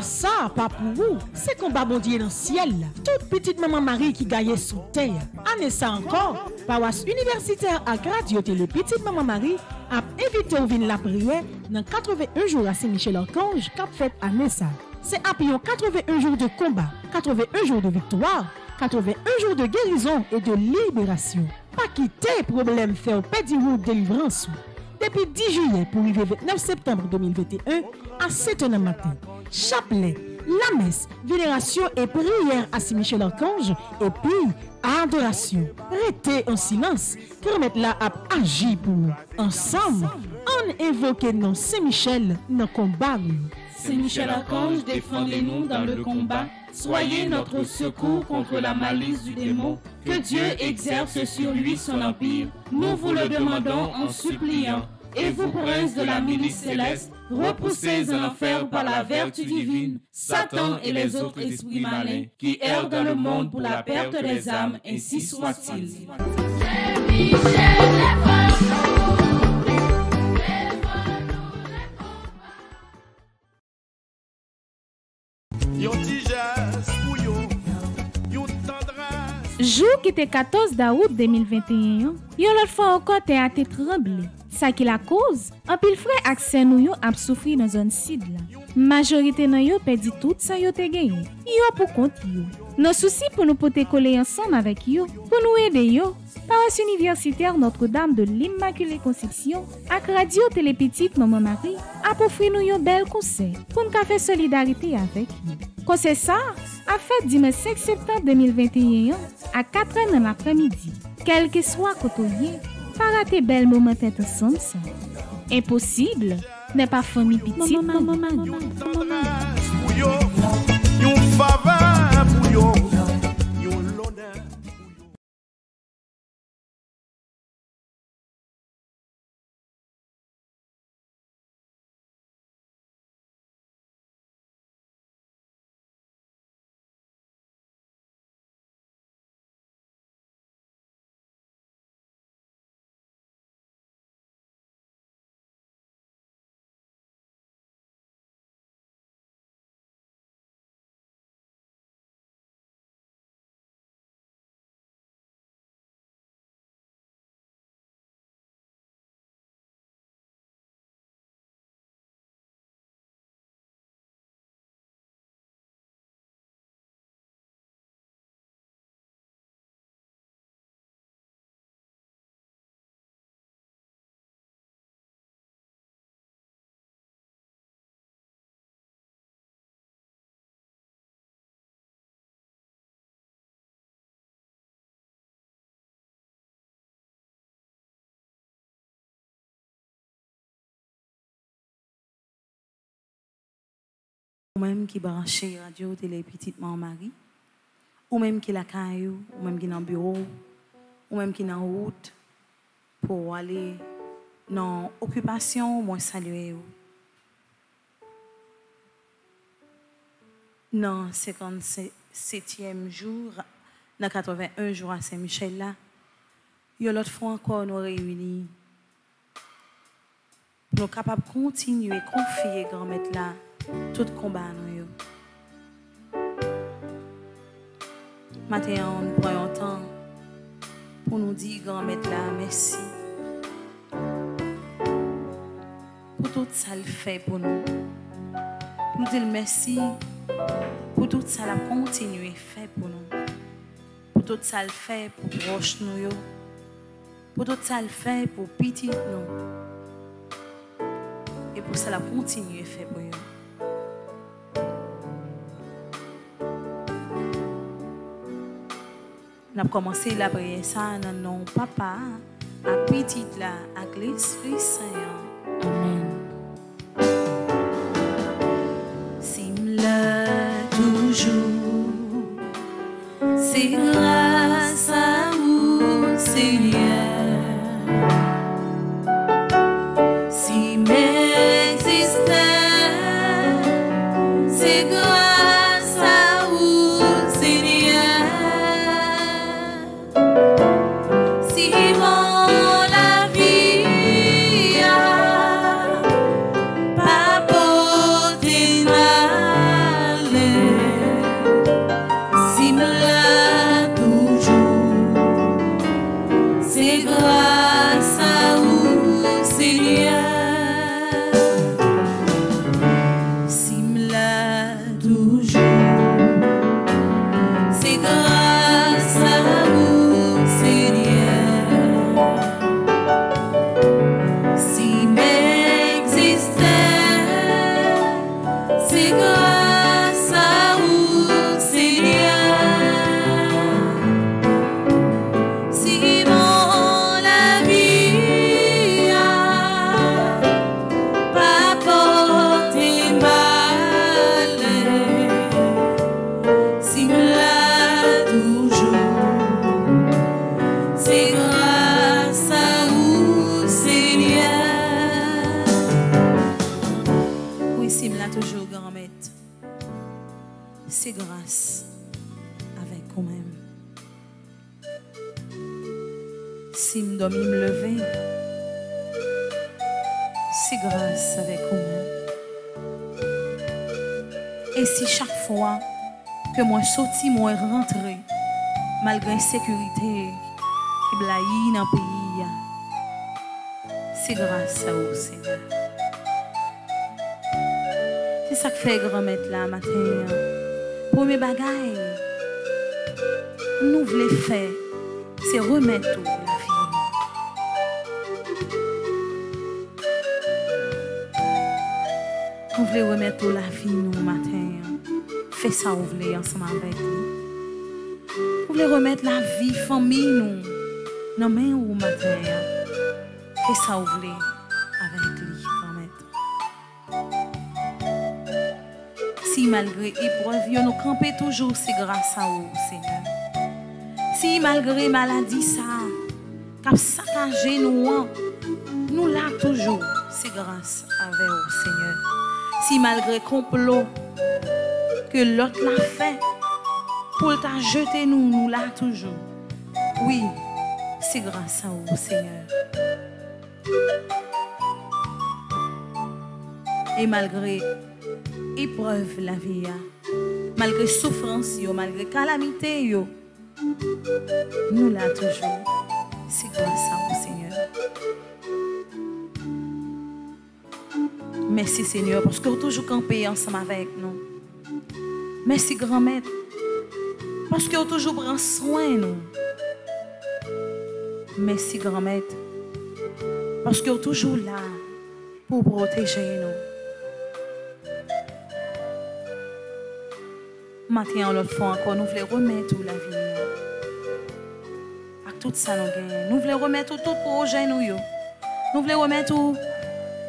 ça, pas pour vous. C'est combat bon Dieu dans le ciel. Toute petite maman Marie qui gagne sous terre. Année ça encore, paroisse universitaire à Radio Télé Petite Maman Marie a invité au vin la prière dans 81 jours à Saint-Michel-Archange qu'a fait année ça. C'est après 81 jours de combat, 81 jours de victoire, 81 jours de guérison et de libération. Pas quitter problème fait au pédi de délivrance. Depuis 10 juillet pour arriver 29 septembre 2021 à 7h du matin. Chapelet, la messe, vénération et prière à Saint-Michel-Archange et puis adoration. Restez en silence, permettre là à agir pour nous. Ensemble, on invoque non Saint-Michel dans le combat. Saint-Michel-Archange, défendez-nous dans le combat. Soyez notre secours contre la malice du démon. Que Dieu exerce sur lui son empire. Nous vous le demandons en suppliant. Et vous, princes de la milice céleste, repoussez en enfer par la vertu divine Satan et les autres esprits malins qui errent dans le monde pour la perte des âmes, ainsi soit-il. Jour qui était 14 août 2021, yon l'autre fois encore te a te tremblé. Ça qui la cause, en pile frère accès nous yo a souffrir dans zone sud là. Majorité nan yo perdi tout ça yo te gagné. Yo pour compte yo. Nos soucis pour nous porter coller ensemble avec yo, pour nous aider yo. Paroisse universitaire Notre-Dame de l'Immaculée Conception ak Radio Télé Petite Maman Marie a offrir nous yon bel conseil pour nous faire solidarité avec yo. Conseil ça a fait dimanche 5 septembre 2021 à 4h dans l'après-midi. Quel que soit côtoyer, pas rater bel moment tête ensemble ça. Impossible n'est pas famille petite maman Marie. Ou même qui branché Radio Télé Petite Maman Marie, ou même qui la caillou, ou même qui dans bureau, ou même qui dans route pour aller dans occupation, moi saluer ou. Dans 57e jour, dans 81 jours à Saint-Michel là, il y a l'autre fois encore nous réunis. Nous sommes capables de continuer à confier grand-mère là tout combat nous yo. Maintenant, nous prenons un temps pour nous dire grand-mère là merci pour tout ça le fait pour nous. Nous dire merci pour tout ça la continuer fait pour nous. Pour tout ça le fait pour proche nous yo. Pour tout ça le fait pour petit nous. Et pour ça la continuer fait pour nous. On a commencé la prière ça dans nom papa, à petite là, avec l'Esprit Saint. Amen. Sim-le toujours, c'est grâce à vous, Seigneur. Si m'existait, c'est grâce à vous, Seigneur. Si mon la vie a pas porté mal. c'est grâce à vous, Seigneur. Oui, si me l'a toujours grand-mère, c'est grâce avec vous-même. Si me dormi me lever, c'est grâce avec vous-même. Et si chaque fois que moi sorti, moi rentré, malgré l'insécurité qui blaye dans le pays, c'est grâce à vous, Seigneur. C'est ça que fait grand-mère là matin. Pour mes bagailles, nous voulons faire, c'est remettre tout la vie. Nous voulons remettre tout la vie nous matin. Fais ça, vous voulez ensemble avec nous. Vous voulez remettre la vie, famille nous. Non mais où matin. Fais ça, vous voulez avec lui, grand-mère. Si malgré épreuve, nous campons toujours, c'est grâce à vous, Seigneur. Si malgré maladie, ça, cap saccagé nous, nous là toujours, c'est grâce avec vous, Seigneur. Si malgré complot que l'autre l'a fait pour t'a jeté nous là toujours. Oui, c'est grâce à vous, Seigneur. Et malgré épreuve la vie, malgré souffrance, malgré calamité, nous là toujours. C'est grâce à vous, Seigneur. Merci, Seigneur, parce que vous toujours campé ensemble avec nous. Merci, grand-mère, parce que vous toujours prend soin de nous. Merci, grand-mère, parce que vous toujours là pour protéger nous. Maintenant, l'autre fois encore, nous voulons remettre la vie. Avec tout ça, nous voulons remettre tout projet. Nous voulons remettre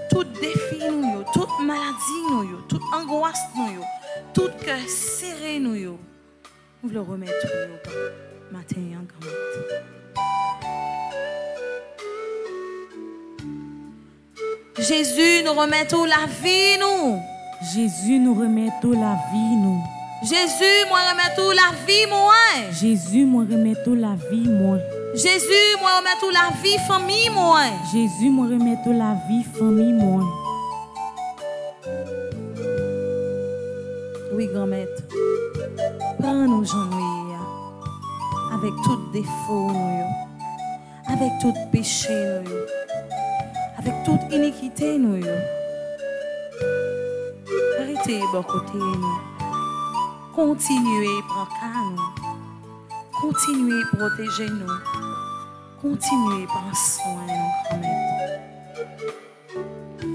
tout défi, toute maladie, toute angoisse, tout cœur serré. Nous voulons remettre tout matin en grand. Jésus, nous remettons la vie, nous. Jésus, nous remettons la vie, nous. Jésus, moi remettons la vie, moi. Jésus, moi remettons la vie, moi. Jésus, moi remettons la vie, famille, moi. Jésus, moi remettons la vie, famille, moi. Oui, grand-mère. Prends-nous, Jean-Louis, avec tout défaut, avec tout péché, avec toute iniquité, nous. Arrêtez, bon côté, nous. Continuez, prendre cas, nous. Continuez, protéger nous. Continuez, prendre soin, nous, grand-mère.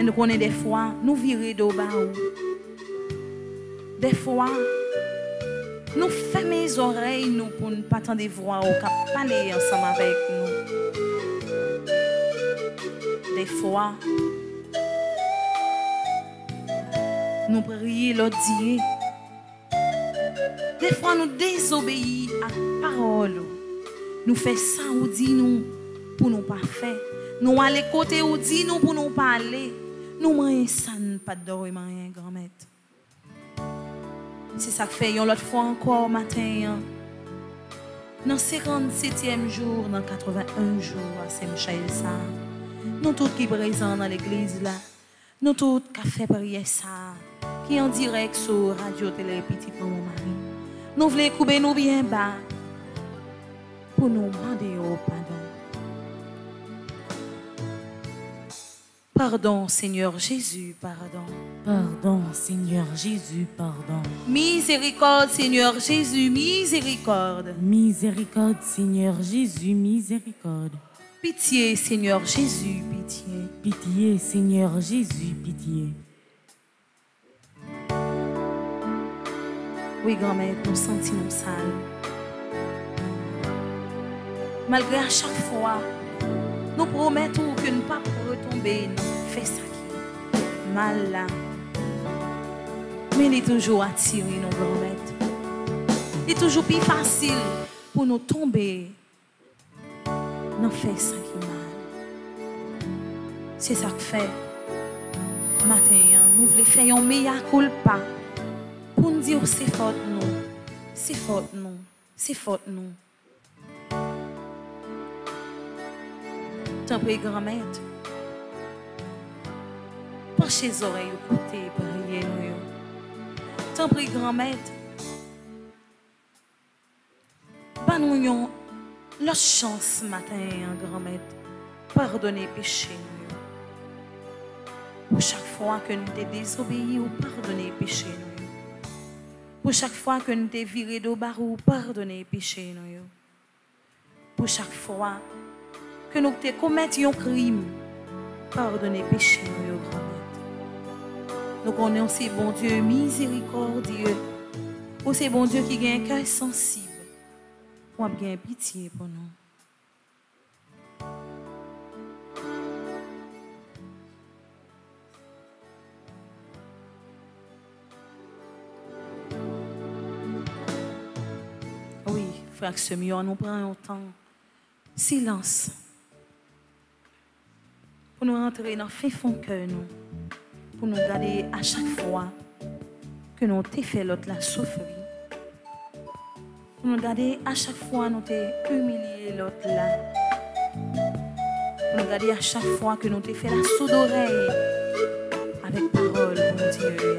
Et nous connaissons des fois, nous virer d'au bas. Des fois, nous fermons les oreilles nous, pour ne pas entendre des voix ou parler ensemble avec nous. Des fois, nous prions l'autre Dieu. Des fois, nous désobéissons à la parole. Nous faisons ça ou dit nous pour nous pas faire. Nous allons côté ou dit nous pour nous parler. Nous mangeons ça, pas de dormir, grand-mère. C'est ça que fait l'autre fois encore matin. Dans le 57e jour, dans 81 jours à Saint-Michel, ça. Nous tous qui sommes présents dans l'église là, nous tous qui fait prier ça, qui en direct sur Radio Télé Petit Maman Marie. Nous voulons couper nous bien bas pour nous demander au pardon. Pardon, Seigneur Jésus, pardon. Pardon, Seigneur Jésus, pardon. Miséricorde, Seigneur Jésus, miséricorde. Miséricorde, Seigneur Jésus, miséricorde. Pitié, Seigneur Jésus, pitié. Pitié, Seigneur Jésus, pitié. Oui, grand-mère, nous sentons sales. Malgré à chaque fois, nous promettons que nous ne pas retomber, nous faisons ça qui est mal là. Mais il est toujours attiré, nos grand-mères. Il est toujours plus facile pour nous tomber n'a fait ça qui mal. C'est ça que fait. Matin, nous voulons faire un meilleur culpa pour nous dire c'est faute nous. C'est faute nous. C'est faute nous. T'en prie, grand-mère. Penchez les oreilles au côté, priez nous. T'en prie, grand-mère. Pas nous l'autre chance matin, grand-mère. Pardonnez péché nous. Pour chaque fois que nous t'es désobéi ou pardonnez péché nous. Pour chaque fois que nous t'es viré de barou, pardonnez péché nous. Pour chaque fois que nous t'es commis un crime, pardonnez péché nous, grand-mère. Nous connaissons c'est bon Dieu miséricordieux, ou c'est bon Dieu qui a un cœur sensible, ou a bien pitié pour nous. Oui, frère Semyon, nous prenons un temps. Silence. Pour nous rentrer dans le fin fond cœur, nous. Pour nous garder à chaque fois que nous t'ai fait l'autre la souffrir. Pour nous garder à chaque fois nous t'ai humilié l'autre là. Pour nous garder à chaque fois que nous t'ai fait la sourde oreille avec parole, mon Dieu.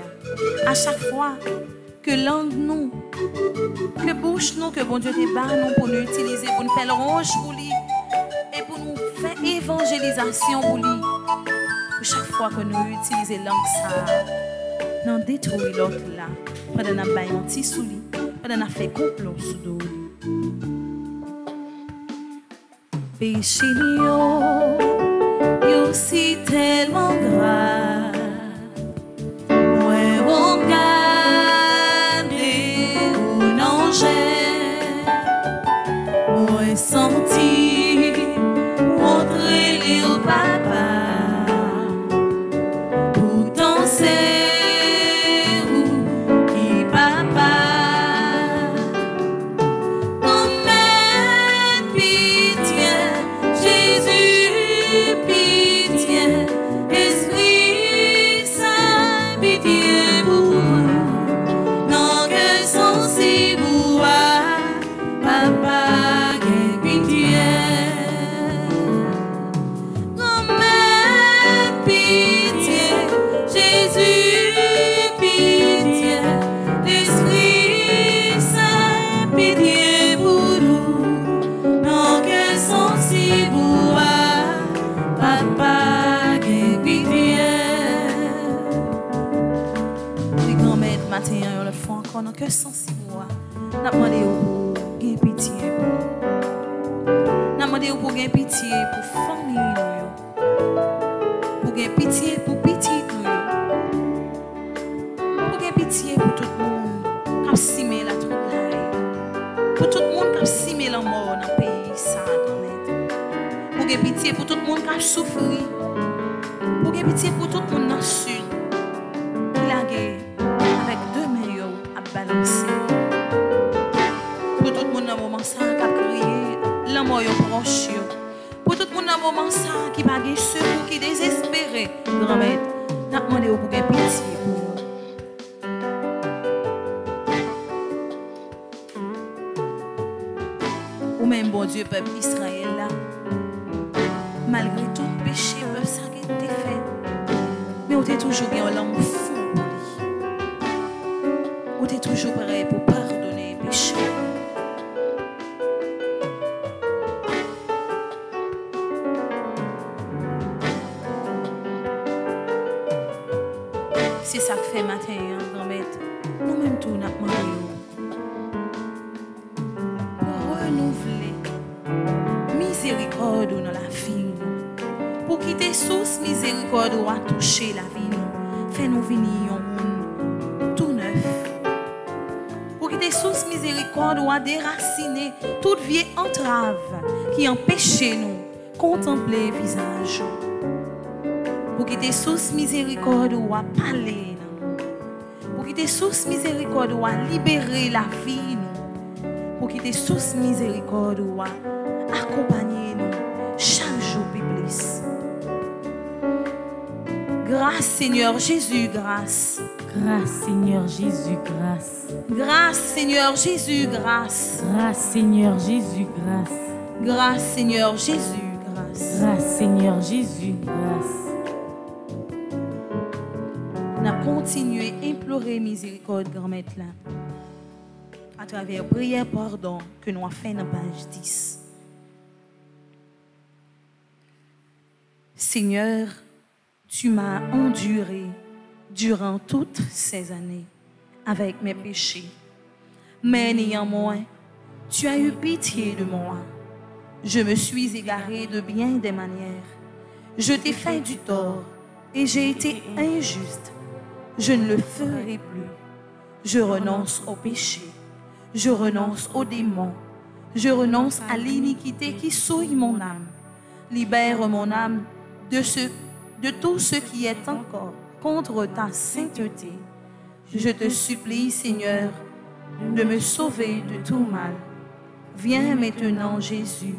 À chaque fois que langue nous, que bouche nous, que bon Dieu te bat nous pour nous utiliser, pour nous faire le ronge pour lui et pour nous faire évangélisation pour lui. Pour chaque fois que nous utilisons langue ça, nous détruisons l'autre là. Pendant qu'on a un petit sous lui, pendant qu'on a fait complot sous dos. Péché yo si tellement grave, moi on moi senti montrer les au papa pourtant c'est où qui papa comme pitié Jésus pitié Esprit Saint pitié pour moi non que sensible papa que pitié grand-mère pitié Jésus pitié l'Esprit Saint pitié pour nous non que sensible papa que pitié les grand-mères matin on le font encore non que sensible n'a demandé gagner pitié n'a demandé pour gagner pitié pour famille pour gagner pitié pour petit pour gagner pitié pour tout le monde qui a simé la toute la pour tout le monde qui a simé la mort dans le pays ça pour gagner pitié pour tout le monde qui a souffert pour gagner pitié pour tout le monde dans le sud qui l'a avec deux mains à balancer ça qui a crié l'amour proche pour tout le monde dans le moment ça qui n'a pas secours qui désespéré grand-mère n'a demandé pour gagner pitié ou même bon Dieu peuple Israël là malgré tout péché peuple ça qui était fait mais on était toujours en langue fou on était toujours prêt pour pardonner péché. C'est ça que fait matin, grand-mère. Nous-mêmes, tout n'a pas pour renouveler miséricorde dans la vie. Pour quitter source miséricorde ou à toucher la vie. Fais-nous venir un monde tout neuf. Pour quitter source miséricorde ou à déraciner toute vieille entrave qui empêche nous contempler le visage. Pour qu'il te source miséricorde ou à parler. Pour qu'il te source miséricorde ou à libérer la vie. Pour qu'il te source miséricorde ou à accompagner nous. Grâce, Seigneur Jésus, grâce. Grâce, Seigneur Jésus, grâce. Grâce, Seigneur Jésus, grâce. Grâce, Seigneur Jésus, grâce. Grâce, Seigneur Jésus, grâce. Grâce, Seigneur Jésus, grâce. On a continué à implorer miséricorde, grand-mère, là, à travers prière pardon que nous avons fait dans la page 10. Seigneur, tu m'as enduré durant toutes ces années avec mes péchés. Mais néanmoins, tu as eu pitié de moi. Je me suis égaré de bien des manières. Je t'ai fait du tort et j'ai été injuste. Je ne le ferai plus. Je renonce au péché. Je renonce aux démons. Je renonce à l'iniquité qui souille mon âme. Libère mon âme de tout ce qui est encore contre ta sainteté. Je te supplie, Seigneur, de me sauver de tout mal. Viens maintenant, Jésus.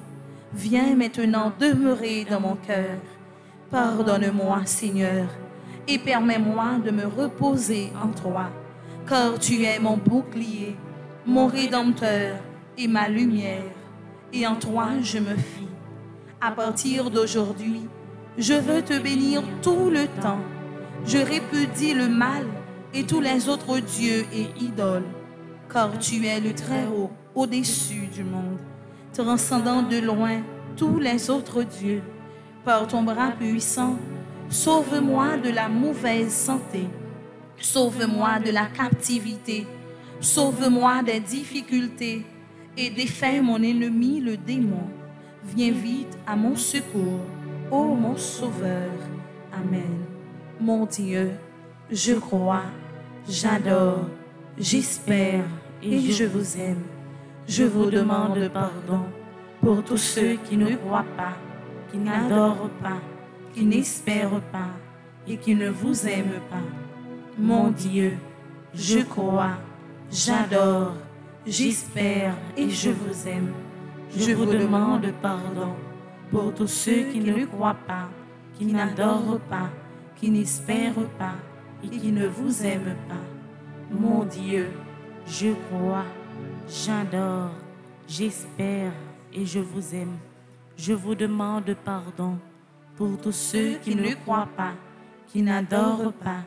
Viens maintenant demeurer dans mon cœur. Pardonne-moi, Seigneur, et permets-moi de me reposer en toi, car tu es mon bouclier, mon rédempteur et ma lumière, et en toi je me fie. À partir d'aujourd'hui, je veux te bénir tout le temps. Je répudie le mal et tous les autres dieux et idoles, car tu es le Très-Haut au-dessus du monde, transcendant de loin tous les autres dieux. Par ton bras puissant, sauve-moi de la mauvaise santé, sauve-moi de la captivité, sauve-moi des difficultés et défais mon ennemi le démon. Viens vite à mon secours, ô mon Sauveur. Amen. Mon Dieu, je crois, j'adore, j'espère et je vous aime. Je vous demande pardon pour tous ceux qui ne croient pas, qui n'adorent pas, qui n'espèrent pas et qui ne vous aiment pas. Mon Dieu, je crois, j'adore, j'espère et je vous aime. Je vous demande pardon pour tous ceux qui ne croient pas, qui n'adorent pas, qui n'espèrent pas et qui ne vous aiment pas. Mon Dieu, Je crois, j'adore, j'espère et je vous aime. Je vous demande pardon pour tous ceux qui ne croient pas, qui n'adorent pas,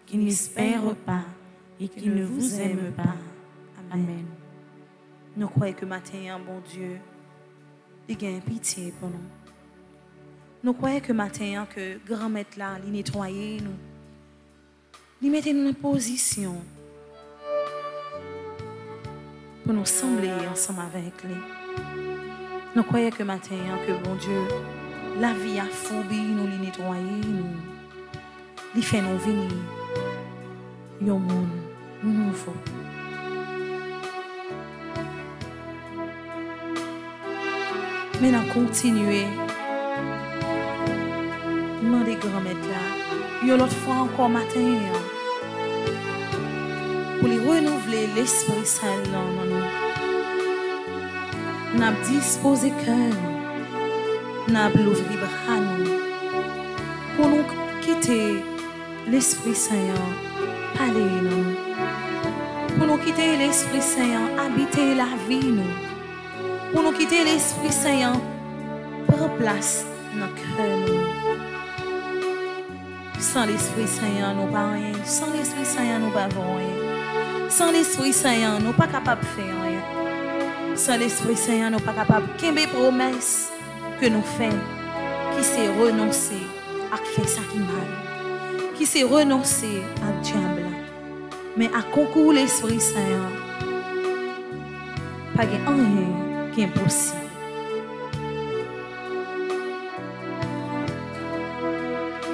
qui n'espèrent pas et qui ne vous aiment pas. Amen. nous croyons que matin, bon Dieu, il a pitié pour nous. Nous croyons que matin, que grand maître là, il nettoyer nous. Il mettait nous en position pour nous sembler ensemble avec lui. Nous croyons que matin, que bon Dieu, la vie a fourbi nous, il nettoyer nous. Il fait nous venir. Yon monde nouveau. Mais nous continuer. Demandez grand-mère là. Yon l'autre fois encore matin. Pour les renouveler l'Esprit Saint dans nous. Nous avons disposé cœur. Nous avons ouvert bras nous. Pour nous quitter l'Esprit Saint. Parler nous. Pour nous quitter l'Esprit Saint, habiter la vie nous. Pour nous quitter l'Esprit Saint, prendre place dans le cœur nous. Sans l'Esprit Saint, nous pas rien. Sans l'Esprit Saint, nous pas rien. Sans l'Esprit Saint, nous pas capable de faire rien. Sans l'Esprit Saint, nous pas capable de faire des promesses que nous faisons, qui c'est renoncer à faire ça qui mal, qui c'est renoncer à diable. Mais à concours l'Esprit Saint, pas de rien qui est impossible.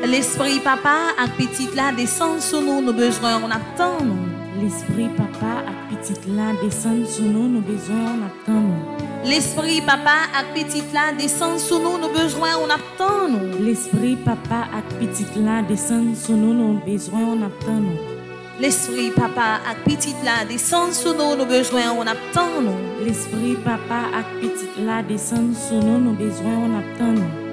L'Esprit Papa à petite là descend sur nous, nos besoins, on attend nous. L'Esprit Papa à petite là descend sur nous, nos besoins, on attend nous. L'Esprit Papa à petite là descend sur nous, nos besoins, on attend nous. L'Esprit Papa à petite là descend sur nous, nos besoins, on attend nous. L'Esprit Papa à petite là descend sur nous, nos besoins, on attend nous. L'Esprit Papa à petite là descend sur nous, nos besoins, on attend nous.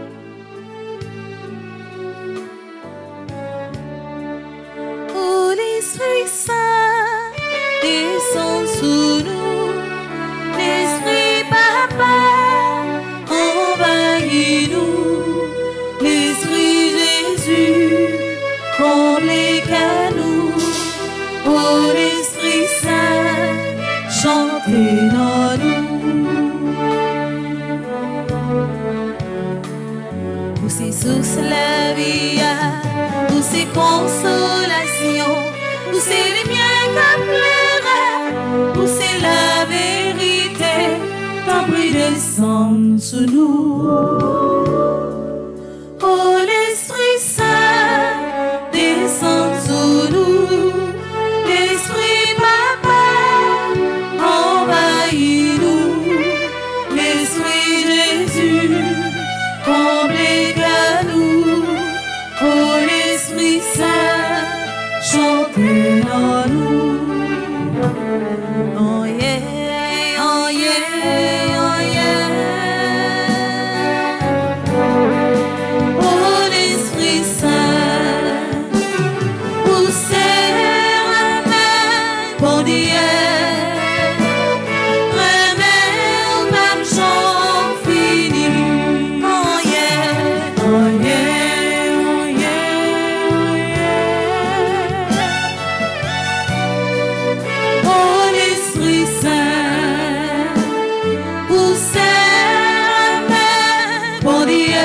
c'est source la vie, où c'est consolation, où c'est les miens qui pleurent, où c'est la vérité, t'en prie descend sous nous. Oh l'Esprit Saint, descend sous nous, l'Esprit Papa, envahis-nous, l'Esprit Jésus, comblez à nous. Oh l'Esprit Saint, chantez en nous. Oh yeah, oh yeah, oh yeah. Oh l'Esprit Saint, où c'est remède, bon Dieu, remède, même j'en finis. Oh yeah, oh yeah, oh yeah, oh l'Esprit Saint, où c'est remède, bon Dieu.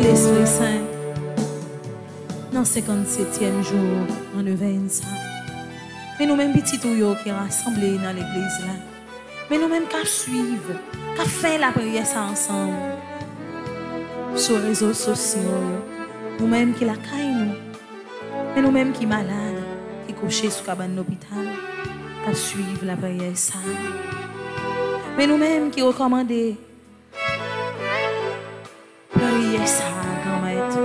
L'Esprit Saint, dans le 57e jour, on ne veille ça. Mais nous-mêmes, petits tuyaux qui rassemblés dans l'église là, mais nous-mêmes qui suivons, qui faisons la prière ça ensemble, sur les réseaux sociaux, nous-mêmes qui la caillons, mais nous-mêmes qui malades, qui couchés sous cabane d'hôpital, qui suivent la prière ça. Mais nous-mêmes qui recommandons, prier ça, grand-maître.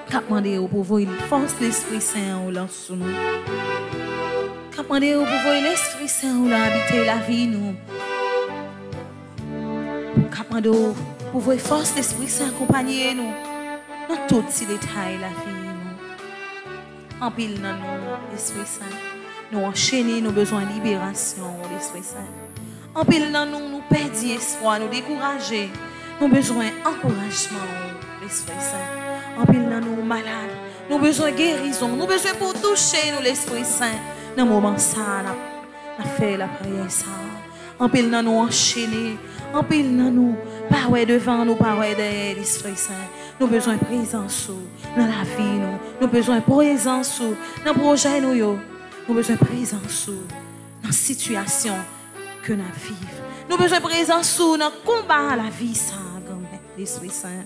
Cap demander au pouvoir force l'Esprit Saint ou là sous nous. Cap demander au pouvoir l'Esprit Saint ou là habiter la vie nous. Cap demander au pouvoir force l'Esprit Saint accompagner nous dans tous ces détails la vie nous. En pile dans nous l'Esprit Saint. Nous enchaîner nos besoins de libération l'Esprit Saint. En pile dans nous perdre espoir, nous décourager. Nous avons besoin d'encouragement, l'Esprit Saint. En pile, nous malades, nous avons besoin de guérison, nous avons besoin pour toucher nous, l'Esprit Saint. Dans le moment ça, nous fait la prière ça. En pile, nous enchaîner. En pile, nous parler devant nous, parler derrière l'Esprit Saint. Nous avons besoin de présence dans la vie, nous avons besoin de présence dans le projet. Nous avons besoin de présence dans la situation que nous vivons. Nous avons besoin de présence dans le combat à la vie, ça, l'Esprit Saint.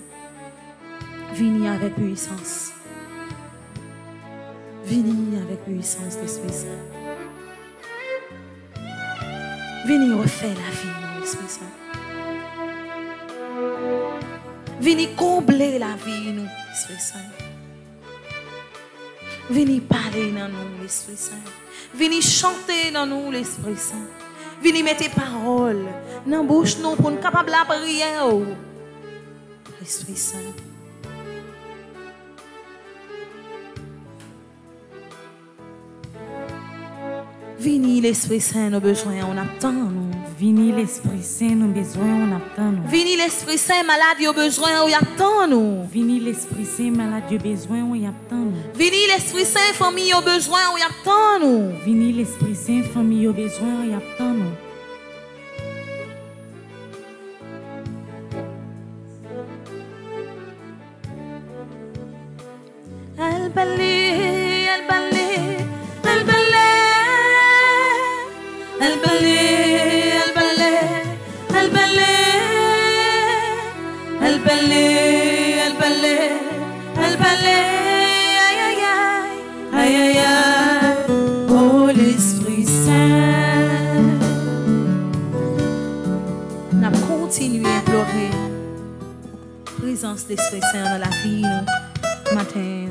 Venez avec puissance. Venez avec puissance, l'Esprit Saint. Venez refaire la vie, l'Esprit Saint. Venez combler la vie, nous, l'Esprit Saint. Venez parler dans nous, l'Esprit Saint. Venez chanter dans nous, l'Esprit Saint. Venez mettre paroles dans la bouche nous pour nous capables de prier. L'Esprit Saint. Vini l'Esprit Saint, nos besoins, on attend nous. Vini l'Esprit Saint, nos besoins, on attend nous. Vini l'Esprit Saint, malade, nos besoins, on attend nous. Vini l'Esprit Saint, malade, nos besoins, on attend nous. Vini l'Esprit Saint, famille, nos besoins, on attend nous. Vini l'Esprit Saint, famille, nos besoins, on attend nous. Elle balait, elle balait, elle balait. Elle balait, elle balait, elle balait, elle balait, elle balait, elle balait, aïe aïe aïe, aïe aïe aïe, oh l'Esprit Saint, présence d'Esprit Saint dans la vie, nous, matin.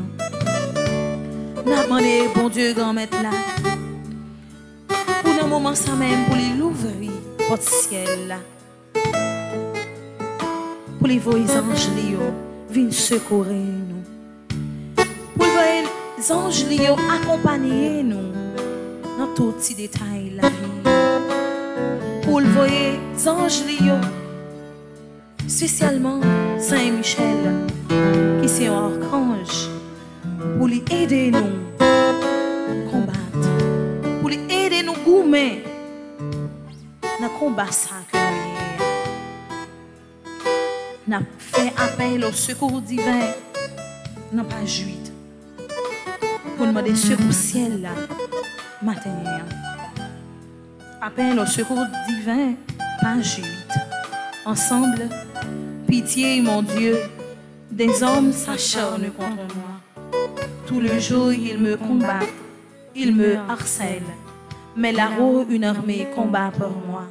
Nous demandons, bon Dieu, grand maître là, pour un moment ça même, pour lui l'ouvrir, votre ciel là. Pour les voix anges, viennent secourir nous. Pour les anges, accompagner nous dans tous les détails de la vie. Pour les anges, spécialement Saint-Michel, qui est un archange, pour les aider nous à combattre, pour les aider nous à gommer dans le combat sacré. Nous avons fait appel au secours divin, non pas juif, pour demander secours ciel là, matin. Appel au secours divin, pas juif. Ensemble, pitié, mon Dieu, des hommes s'acharnent contre moi. Tout le jour, ils me combattent, ils me harcèlent. Mais là-haut, une armée combat pour moi.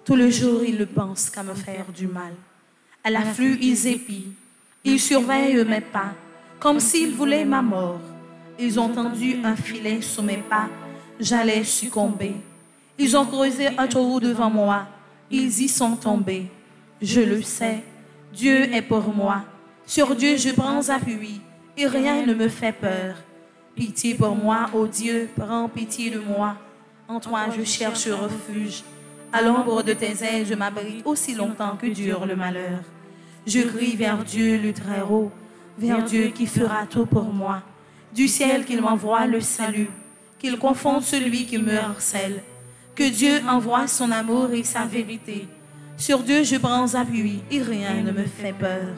Tout le jour, ils ne pensent qu'à me faire du mal. À l'afflux, ils épient. Ils surveillent mes pas, comme s'ils voulaient ma mort. Ils ont tendu un filet sous mes pas. J'allais succomber. Ils ont creusé un trou devant moi. Ils y sont tombés. Je le sais, Dieu est pour moi. Sur Dieu, je prends appui et rien ne me fait peur. Pitié pour moi, ô Dieu, prends pitié de moi. En toi, je cherche refuge. À l'ombre de tes ailes, je m'abrite aussi longtemps que dure le malheur. Je crie vers Dieu le Très-Haut, vers Dieu qui fera tout pour moi. Du ciel qu'il m'envoie le salut, qu'il confonde celui qui me harcèle. Que Dieu envoie son amour et sa vérité. Sur Dieu je prends appui et rien ne me fait peur.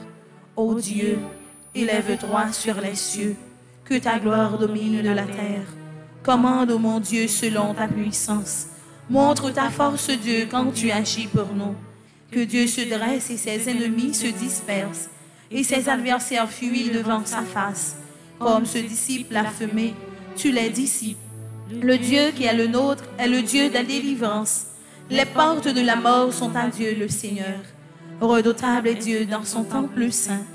Ô Dieu, élève-toi sur les cieux, que ta gloire domine de la terre. Commande, ô mon Dieu, selon ta puissance. Montre ta force, Dieu, quand tu agis pour nous. Que Dieu se dresse et ses ennemis se dispersent, et ses adversaires fuient devant sa face. Comme se dissipe la fumée, tu les dissipes. Le Dieu qui est le nôtre est le Dieu de la délivrance. Les portes de la mort sont à Dieu le Seigneur. Redoutable est Dieu dans son temple saint.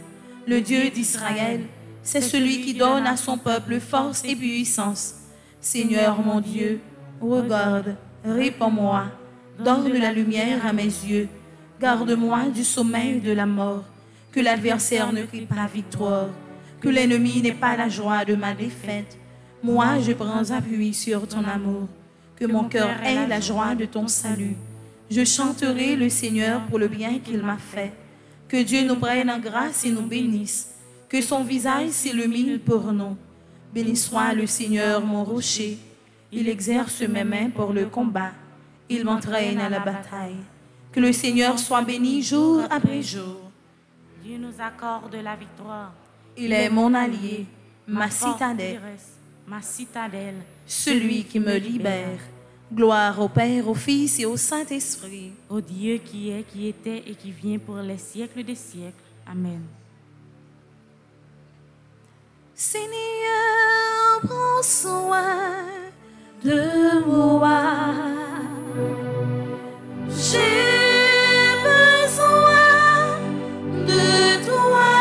Le Dieu d'Israël, c'est celui qui donne à son peuple force et puissance. Seigneur mon Dieu, regarde, réponds-moi, donne la lumière à mes yeux. Garde-moi du sommeil de la mort, que l'adversaire ne crie pas victoire, que l'ennemi n'ait pas la joie de ma défaite. Moi, je prends appui sur ton amour, que mon cœur ait la joie de ton salut. Je chanterai le Seigneur pour le bien qu'il m'a fait. Que Dieu nous prenne en grâce et nous bénisse, que son visage s'illumine pour nous. Béni soit le Seigneur, mon rocher. Il exerce mes mains pour le combat. Il m'entraîne à la bataille. Que le Seigneur soit béni jour après jour. Dieu nous accorde la victoire. Il est mon allié, ma citadelle, ma citadelle, celui qui me libère. Gloire au Père, au Fils et au Saint-Esprit. Au Dieu qui est, qui était et qui vient pour les siècles des siècles. Amen. Seigneur, prends soin de moi. J'ai besoin de toi.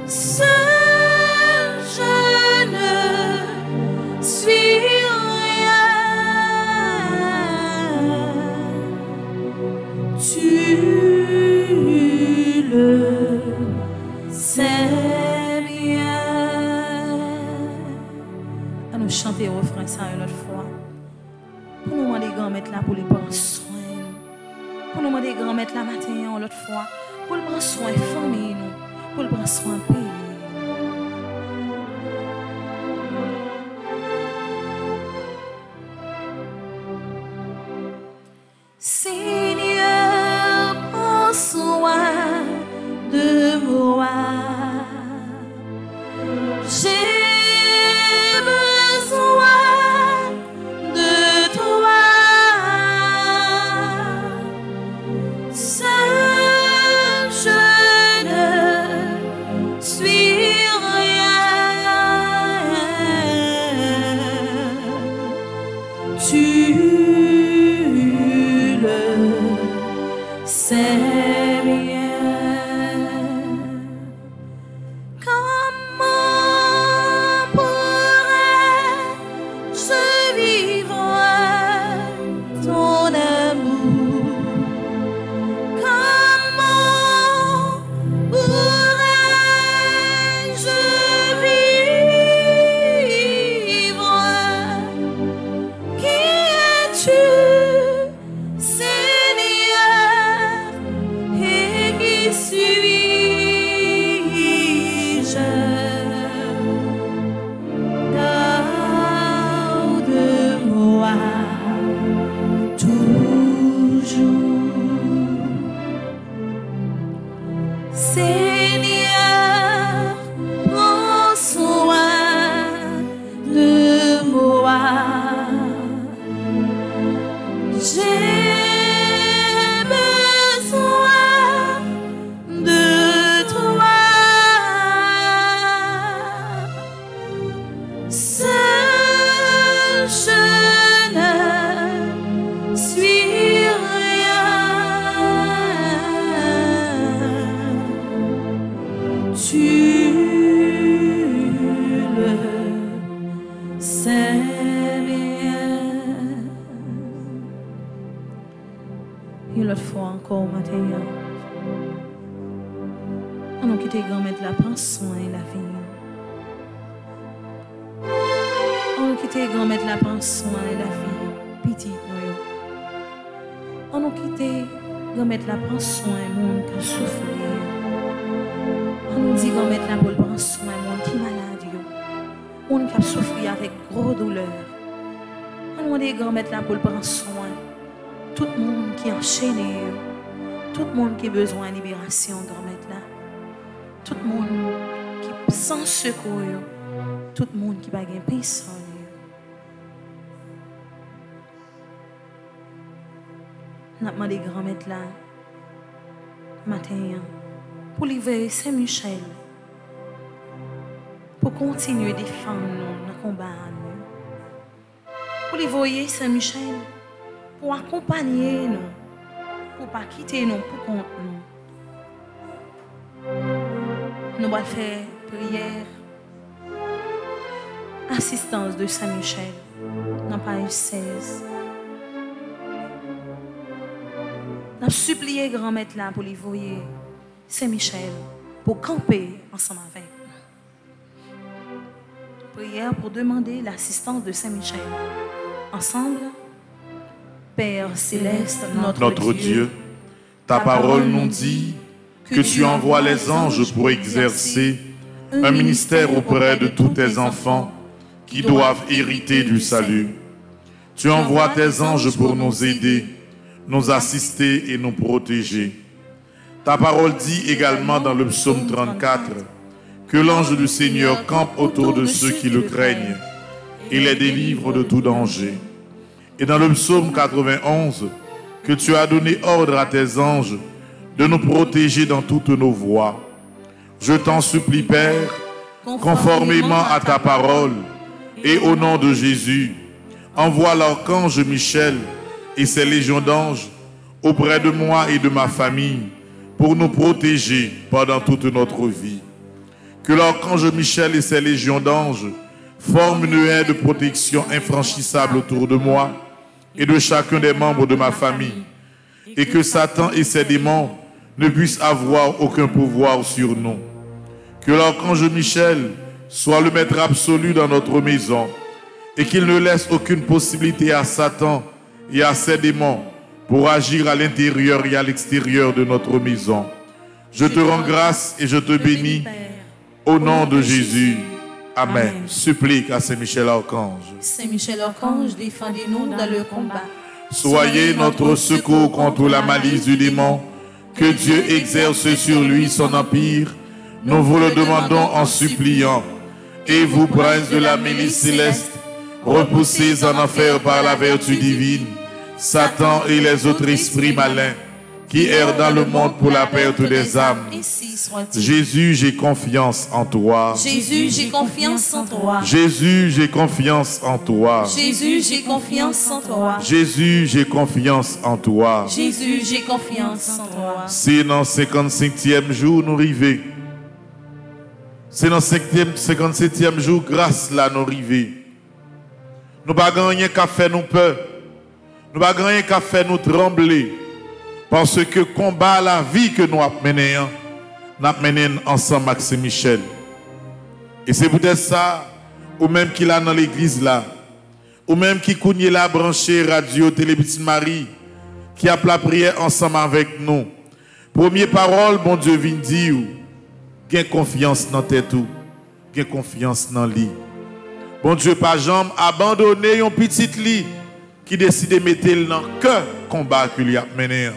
Seul je ne suis rien. Tu le sais bien. À nous chanter au refrain ça une autre fois. Pour nous demander grand-mère là pour les prendre soin. Pour nous demander grand-mère là matin l'autre fois. Pour le prendre soin famille nous. Pour le prendre soin pays. Seigneur, prends soin de moi. J'ai besoin de toi. Seul je ne suis rien. Tu le sais. fait bien. Une autre fois encore, matin. On nous quitte grand-mère la prend soin la vie. On nous quitte grand-mère la prend soin la vie. Petit nous. On nous quitte grand-mère la prend soin monde qui souffre. On nous dit grand-mère la pour prendre soin monde qui malade yo. Monde qui souffre avec gros douleur. On nous dit grand-mère la pour prendre soin tout le monde qui est enchaîné, tout le monde qui a besoin de libération grand-mère là. Tout le monde qui sans secours, tout le monde qui n'a pas de personne. Nous avons demandé grand-mère là, matin, pour livrer Saint-Michel, pour continuer à défendre nous dans le combat. Pour livrer Saint-Michel, pour accompagner nous, pour ne pas quitter nous, pour contre nous. Nous allons faire prière, assistance de Saint-Michel, dans page 16. Nous avons supplié grand-mère là pour lui voyer Saint-Michel, pour camper ensemble avec nous. Prière pour demander l'assistance de Saint-Michel. Ensemble, Père céleste, notre Dieu, ta parole nous dit que tu envoies les anges pour exercer un ministère auprès de tous tes enfants qui doivent hériter du salut. Tu envoies tes anges pour nous aider, nous assister et nous protéger. Ta parole dit également dans le psaume 34 que l'ange du Seigneur campe autour de ceux qui le craignent et les délivre de tout danger. Et dans le psaume 91, que tu as donné ordre à tes anges de nous protéger dans toutes nos voies. Je t'en supplie, Père, conformément à ta parole, et au nom de Jésus, envoie l'archange Michel et ses légions d'anges auprès de moi et de ma famille pour nous protéger pendant toute notre vie. Que l'archange Michel et ses légions d'anges forment une haie de protection infranchissable autour de moi et de chacun des membres de ma famille, et que Satan et ses démons ne puissent avoir aucun pouvoir sur nous. Que l'archange Michel soit le maître absolu dans notre maison et qu'il ne laisse aucune possibilité à Satan et à ses démons pour agir à l'intérieur et à l'extérieur de notre maison. Je te rends grâce et je te bénis au nom de Jésus. Amen. Supplique à Saint-Michel Archange. Saint-Michel Archange, défendez-nous dans le combat. Soyez notre secours contre la malice du démon. Que Dieu exerce sur lui son empire. Nous vous le demandons en suppliant. Et vous, princes de la milice céleste, repoussez en enfer par la vertu divine Satan et les autres esprits malins qui errent dans le monde pour la perte des âmes. Jésus, j'ai confiance en toi. Jésus, j'ai confiance en toi. Jésus, j'ai confiance en toi. Jésus, j'ai confiance en toi. Jésus, j'ai confiance en toi. Jésus, j'ai confiance en toi. C'est dans le 55e jour nous arrivons. C'est dans le 57e jour grâce là nous arrivons. Nous pas gagner qu'à faire nous peur. Nous pas gagner qu'à faire nous trembler. Parce que combat la vie que nous avons mené, nous avons mené ensemble avec Saint-Michel. Et c'est peut-être ça, ou même qui là dans l'église là, ou même qui connaît la branchée radio Télé Petite Marie, qui a la prière ensemble avec nous. Première parole, bon Dieu vient dire, gain confiance dans tes tout, gain confiance dans lui. Bon Dieu, pas jamais abandonner un petit lit qui décide de mettre dans le combat qu'il a mené.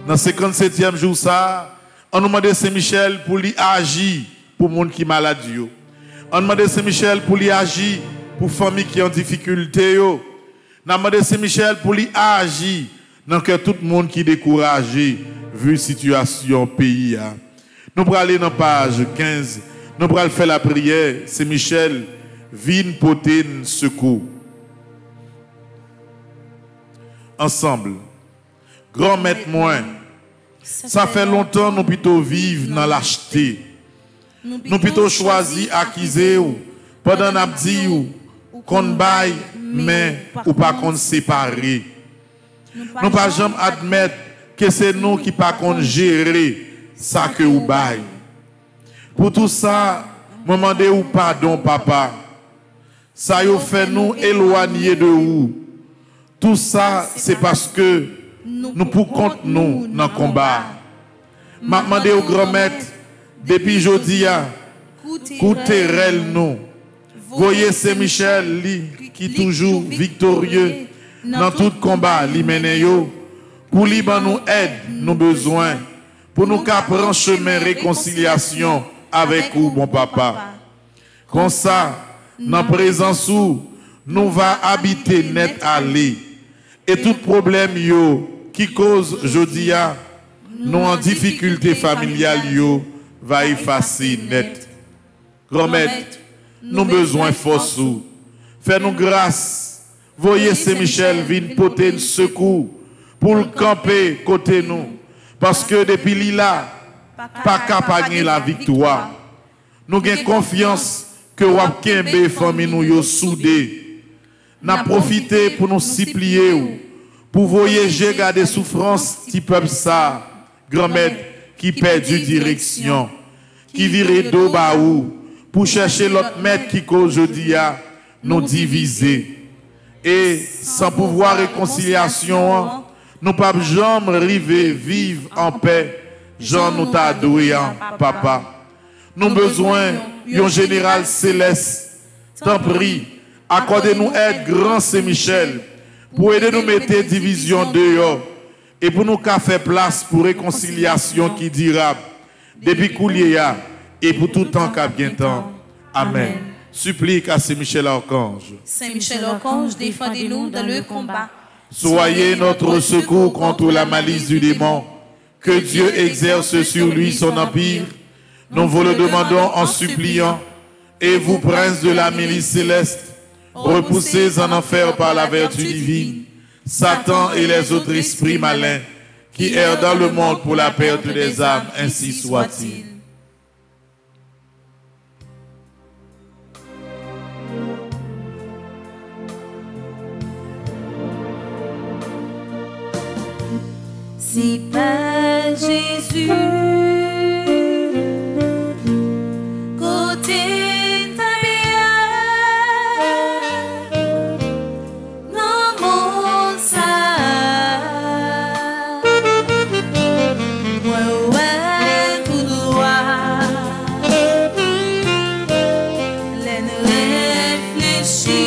Dans le 57e jour, ça, on nous demande Saint-Michel pour lui agir pour les gens qui sont malades. On nous demande Saint-Michel pour lui agir pour les familles qui ont des difficultés. On nous demande Saint-Michel pour lui agir dans tout le monde qui est découragé vu la situation du pays. Nous allons aller dans la page 15. Nous allons faire la prière. Saint-Michel, viens porter secours. Ensemble. Grand maître moi, ça fait longtemps nous plutôt vivre dans lâcheté. Nous plutôt choisi acquiser ou pendant n'a dit ou qu'on baille, mais ou pas qu'on séparer. Nous pas jamais admettre que c'est nous qui pas qu'on gérer ça que ou baille. Pour tout ça, me demandez ou pardon, papa. Ça y fait nous éloigner de vous. Tout ça, c'est parce que nous pour compte nous dans le combat. M'a demandé au grand maître, depuis jeudi, coûtez nous. Voyez Saint-Michel qui est toujours victorieux dans tout combat, li mène yo. Pour lui, nous aide, nos besoins, pour nous prendre chemin réconciliation avec vous, bon papa. Comme ça, dans présence où nous va habiter net aller. Et tout problème yo qui cause jodi a nous en difficulté familiale yo va effacer net. Grand maître, nous besoin force ou. Fais-nous grâce. Voyez Saint-Michel vin porter un secours pour le camper côté nous. Parce que depuis là, pas capable la victoire. Nous avons confiance que wap kembe famille nous yo soudé. N'a profité pour nous supplier pour voyager garder souffrance ti peuple ça grand maître qui perdu direction qui vire do ba ou pour chercher l'autre maître qui cause jeudi a nous diviser et sans pouvoir réconciliation nous pas jamais arriver vivre en paix Jean nous t'a doué papa nous besoin d'un général céleste t'en prie accordez-nous aide grand Saint-Michel pour aider nous mettre division dehors et pour nous faire place pour réconciliation qui durable depuis Kouliya et pour tout temps qu'a bien temps. Amen. Supplique à Saint-Michel Archange. Saint-Michel Archange, défendez-nous dans le combat. Soyez notre secours contre la malice du démon. Que Dieu exerce sur lui son empire. Nous vous le demandons en suppliant. Et vous, prince de la milice céleste, repoussés en enfer par la vertu divine, Satan et les autres esprits malins qui errent dans le monde pour la perte des âmes, ainsi soit-il. Si Père Jésus, côté ta bière, dans mon sac, ouais, tout droit, l'aine réfléchie.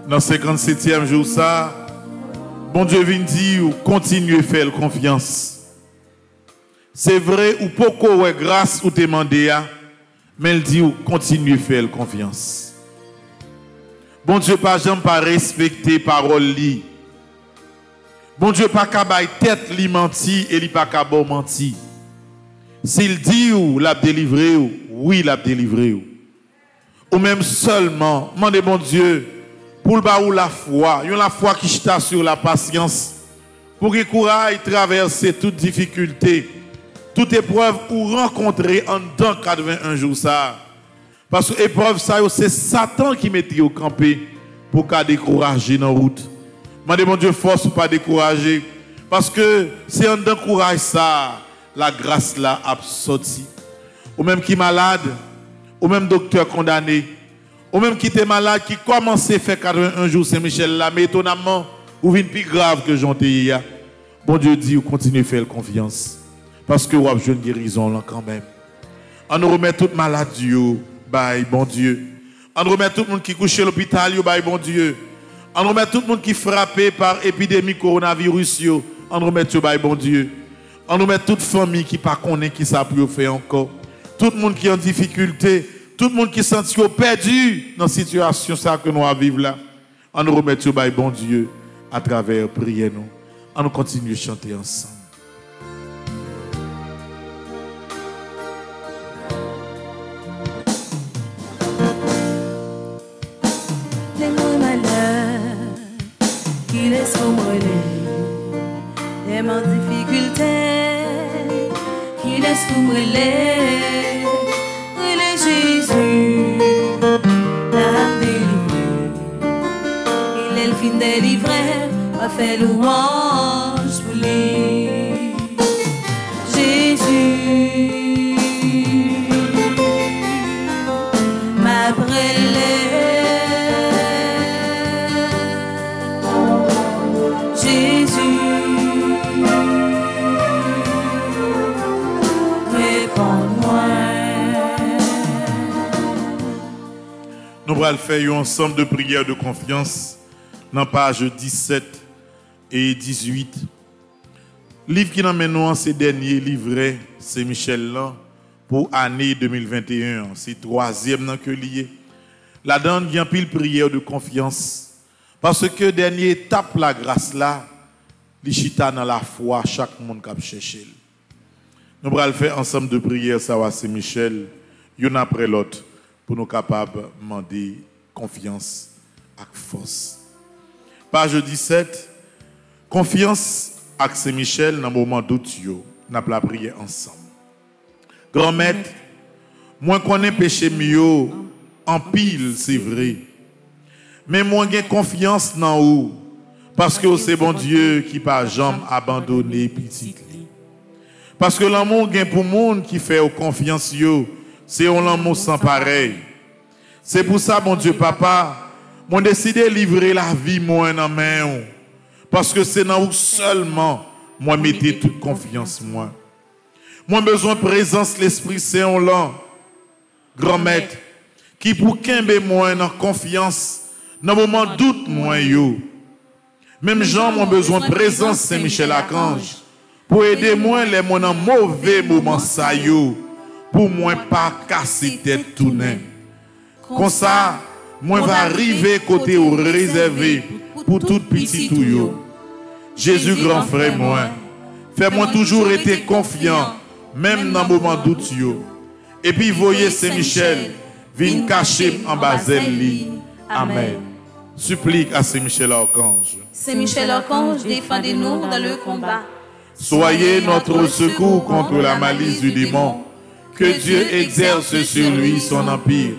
Dans 57e jour, ça, bon Dieu vient dire, continuez à faire confiance. C'est vrai, ou pourquoi ouais grâce ou te demandé, mais il dit, continuez à faire confiance. Bon Dieu, pas jamais pas respecter parole li. Bon Dieu, pas kabay tête li menti et li pas kabay menti. S'il dit ou l'a délivré ou, oui l'a délivré ou. Ou même seulement, demandez bon Dieu, pour le bas ou la foi, il y a la foi qui chita sur la patience, pour que courage traverser toute difficulté, toute épreuve ou rencontrer en temps 81 jours ça. Parce que l'épreuve ça, c'est Satan qui met au campé pour qu'à décourager dans la route. Demandez mon Dieu force ou pas décourager, parce que c'est en temps courage ça, la grâce là a sorti. Ou même qui malade, ou même docteur condamné, Ou même qui était malade, qui commençait à faire 81 jours Saint-Michel là, mais étonnamment, ou vient plus grave que Jean-Théi. Bon Dieu dit, ou continuez à faire confiance. Parce que vous avez une guérison là quand même. On nous remet toute maladie, bye, bon Dieu. On nous remet tout le monde qui couche à l'hôpital, bye, bon Dieu. On nous remet tout le monde qui est frappé par épidémie coronavirus, on nous remet tout, bye, bon Dieu. On nous met toute famille qui ne connaît pas qui ça peut faire encore. Tout le monde qui est en difficulté, tout le monde qui sent perdu dans la situation ça que nous vivons là. On nous remet tout, bye, bon Dieu, à travers prier nous. On nous continue à chanter ensemble. Qui laisse les en difficulté, qui laisse tout brûler, il est Jésus, l'a délivré, il est le fin délivré, va faire louange pour lui, Jésus, m'a brûlé. Nous allons faire un ensemble de prières de confiance dans page 17 et 18. Livre qui nous mène ces derniers livrets, c'est Michel là pour l'année 2021. C'est troisième que lié. Là-dedans, il y a pile prière de confiance. Parce que dernière étape la grâce là, les chita dans la foi, chaque monde qui a cherché. Nous allons faire ensemble de prières, ça va, c'est Michel, une après l'autre, pour nous capables de demander confiance avec force. Page 17, confiance avec Saint-Michel dans le moment doute, nous allons la prière ensemble. Grand maître, moi connais péché mieux, en pile, c'est vrai. Mais moi j'ai confiance dans vous, parce que c'est bon Dieu qui pas jamais abandonné petit. Parce que l'amour gain pour monde qui fait confiance yo, c'est un amour sans pareil. C'est pour ça mon Dieu papa, moi décidé de livrer la vie moi dans main parce que c'est dans vous seulement moi mettez toute confiance moi. Moi besoin de présence l'Esprit Saint là. Grand maître qui pour qu'aimer moi dans confiance dans moment doute moi yo. Même Jean moi besoin de présence Saint-Michel Archange pour aider moi les mon en mauvais moment ça yo pour moi pas casser tête tout net. Comme ça moi va arriver côté ou réservé pour tout petit tout yo. Jésus grand frère moi fais-moi toujours être confiant même dans moment doute yo. Et puis voyez Saint-Michel vient cacher en bazel li. Amen. Supplique à Saint-Michel Archange. Saint-Michel Archange, défendez-nous dans le combat. Soyez notre secours contre la malice du démon. Que Dieu exerce sur lui son empire.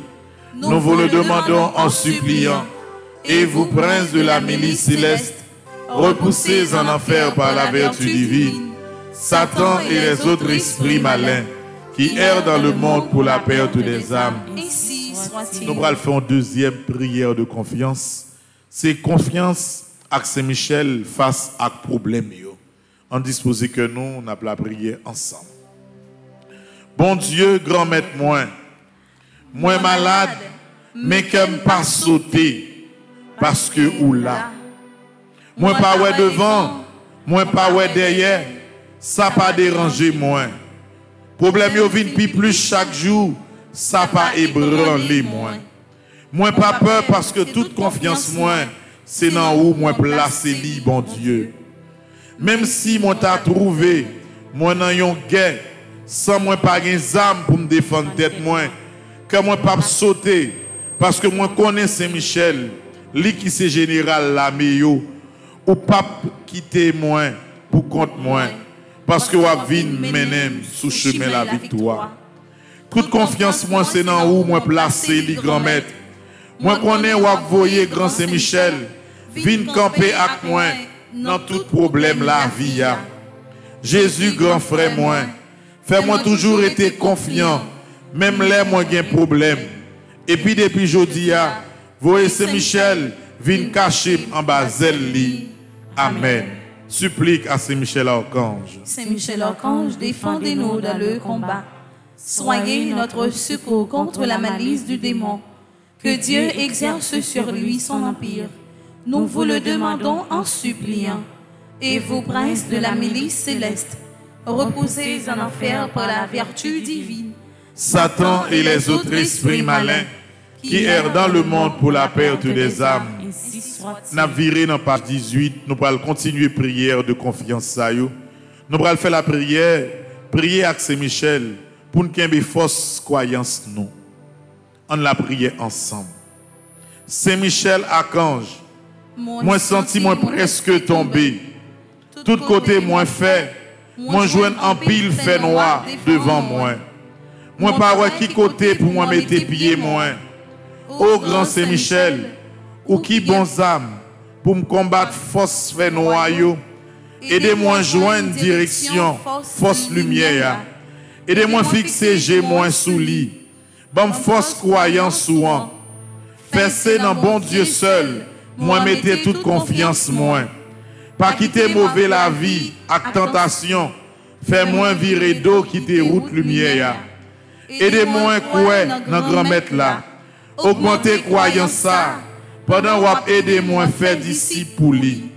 Nous vous le demandons en suppliant. Et vous, princes de la milice céleste, repoussez en enfer par la vertu divine Satan et les autres esprits malins qui errent dans le monde pour la perte des âmes. Ainsi soit-il. Nous allons faire une deuxième prière de confiance. C'est confiance avec Saint-Michel face à problème. On dispose que nous, on a la prière ensemble. Bon Dieu, grand maître moi malade, mais qui n'aime pas sauter parce que ou là. Moi pas ouais devant, moi pas ouais derrière, ça pas déranger moi. Problème yo vient plus chaque jour, ça pas ébranler moi. Moi pas peur parce que toute confiance moi, c'est dans où moi placer li bon Dieu. Même si moi t'a trouvé, moi dans yon guerre, sans moi pas gen âme pour me défendre tête moi, que moi pas sauter parce que moi connais Saint-Michel, lui qui c'est général la meilleur ou pas quitter moi pour compte moi parce que wa vin menem sous chemin la victoire. Toute confiance moi c'est dans où moi placer li grand maître. Moi connais ou voyer grand Saint-Michel, vin camper avec moi dans tout problème la vie. Jésus grand frère moi, fais-moi toujours être confiant même là moi gen problème Et puis depuis jeudi, voyez Saint-Michel vient cacher en bas li. Amen. Supplique à Saint-Michel Archange. Saint-Michel Archange, défendez-nous dans le combat. Soyez notre secours contre la malice du démon. Que Dieu exerce sur lui son empire. Nous vous le demandons en suppliant. Et vous, princes de la milice céleste, reposez en enfer par la vertu divine. Satan et les autres esprits malins qui errent dans le monde pour la perte des âmes. Nous avons viré dans page 18, nous allons continuer prière de confiance. Nous allons faire la prière, prier avec Saint-Michel pour nous avoir fausse croyance. On la prière ensemble. Saint-Michel Archange, moi senti moi presque tombé. Tout côté moins fait, moi joindre en pile fait noir devant moi. Moi pas qui côté pour moi mettre pieds moins. Ô grand Saint-Michel, ou qui bons âmes pour me combattre force fait noir. Aidez-moi joindre direction, force lumière. Aidez-moi fixer j'ai moins sous lit. Bonne force croyance souvent. Fessez dans bon Dieu seul, moi mettez toute confiance moins. Pas quitter mauvais la vie, avec tentation, fais-moi virer d'eau quitter route lumière. Aidez-moi quoi dans grand maître là. Augmentez croyance ça. Pendant que aidez-moi faire d'ici pour lui.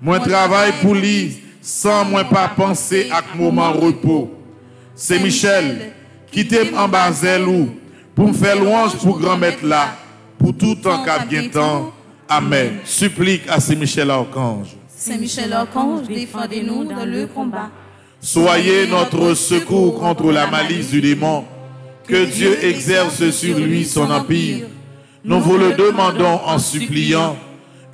Moi travaille pour lui sans moi pas penser à moment repos. C'est Michel, quittez en Basel pour me faire louange pour grand maître là, pour tout en cap temps. Amen. Supplique à Saint-Michel Archange. Saint-Michel Archange, défendez-nous dans le combat. Soyez notre secours contre la malice du démon. Que Dieu exerce sur lui son empire. Nous vous le demandons en suppliant.